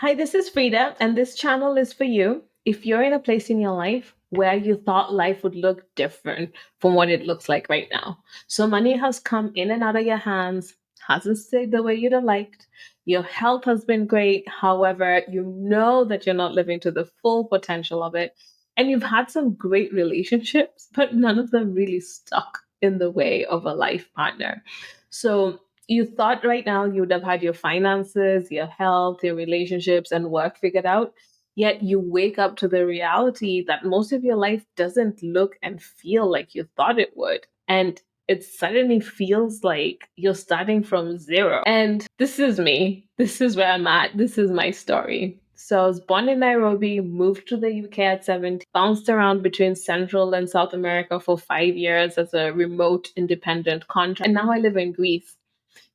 Hi, this is Frida, and this channel is for you. If you're in a place in your life where you thought life would look different from what it looks like right now. So money has come in and out of your hands, hasn't stayed the way you'd have liked. Your health has been great. However, you know that you're not living to the full potential of it. And you've had some great relationships, but none of them really stuck in the way of a life partner. So you thought right now you would have had your finances, your health, your relationships, and work figured out. Yet you wake up to the reality that most of your life doesn't look and feel like you thought it would. And it suddenly feels like you're starting from zero. And this is me. This is where I'm at. This is my story. So I was born in Nairobi, moved to the UK at 17, bounced around between Central and South America for 5 years as a remote independent contractor. And now I live in Greece.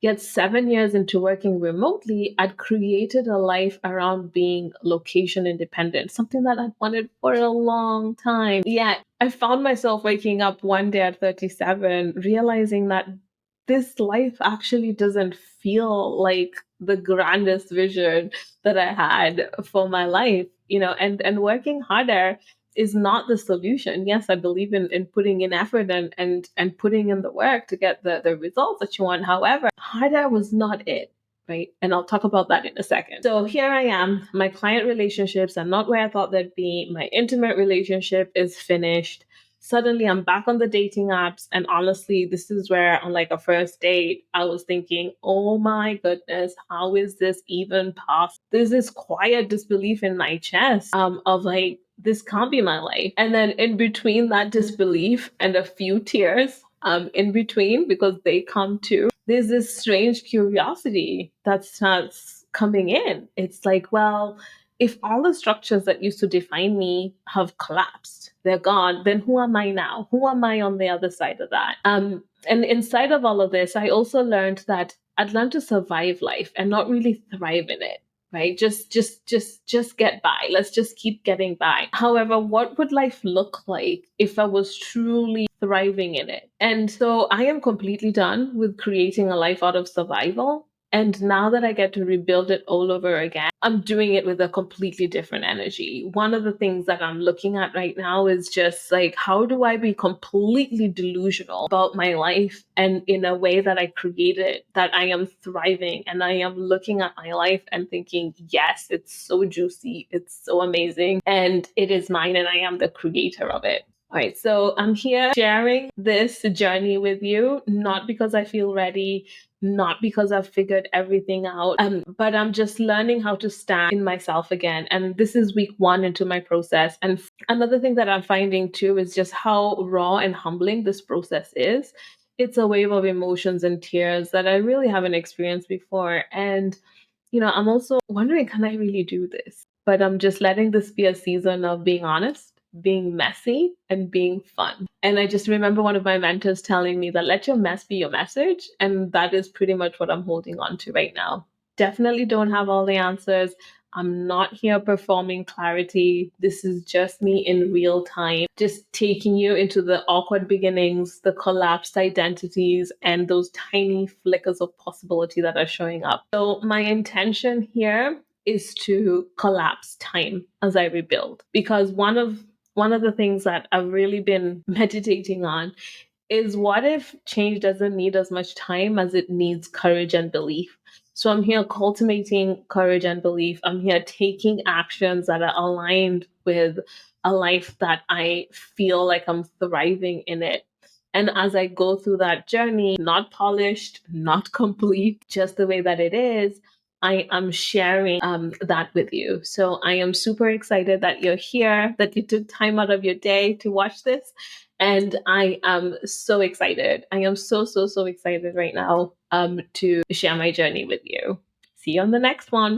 Yet 7 years into working remotely, I'd created a life around being location independent, something that I'd wanted for a long time. Yet I found myself waking up one day at 37, realizing that this life actually doesn't feel like the grandest vision that I had for my life, and working harder is not the solution. Yes, I believe in putting in effort and putting in the work to get the results that you want. However, harder was not it. Right. And I'll talk about that in a second. So here I am. My client relationships are not where I thought they'd be. My intimate relationship is finished. Suddenly I'm back on the dating apps. And honestly, this is where on like a first date, I was thinking, oh my goodness, how is this even possible? There's this quiet disbelief in my chest of like, this can't be my life. And then in between that disbelief and a few tears, in between, because they come too, there's this strange curiosity that starts coming in. It's like, well, if all the structures that used to define me have collapsed, they're gone, then who am I now? Who am I on the other side of that? And inside of all of this, I also learned that I'd learned to survive life and not really thrive in it. Right? Just get by. Let's just keep getting by. However, what would life look like if I was truly thriving in it? And so I am completely done with creating a life out of survival. And now that I get to rebuild it all over again, I'm doing it with a completely different energy. One of the things that I'm looking at right now is just like, how do I be completely delusional about my life and in a way that I created that I am thriving and I am looking at my life and thinking, yes, it's so juicy, it's so amazing, and it is mine, and I am the creator of it. All right, so I'm here sharing this journey with you, not because I feel ready, not because I've figured everything out, but I'm just learning how to stand in myself again. And this is week one into my process. And another thing that I'm finding too is just how raw and humbling this process is. It's a wave of emotions and tears that I really haven't experienced before. And I'm also wondering, can I really do this? But I'm just letting this be a season of being honest, being messy, and being fun. And I just remember one of my mentors telling me that let your mess be your message. And that is pretty much what I'm holding on to right now. Definitely don't have all the answers. I'm not here performing clarity. This is just me in real time, just taking you into the awkward beginnings, the collapsed identities, and those tiny flickers of possibility that are showing up. So, my intention here is to collapse time as I rebuild, because one of the things that I've really been meditating on is, what if change doesn't need as much time as it needs courage and belief? So I'm here cultivating courage and belief. I'm here taking actions that are aligned with a life that I feel like I'm thriving in it. And as I go through that journey, not polished, not complete, just the way that it is, I am sharing that with you. So I am super excited that you're here, that you took time out of your day to watch this. And I am so excited. I am so, so, so excited right now to share my journey with you. See you on the next one.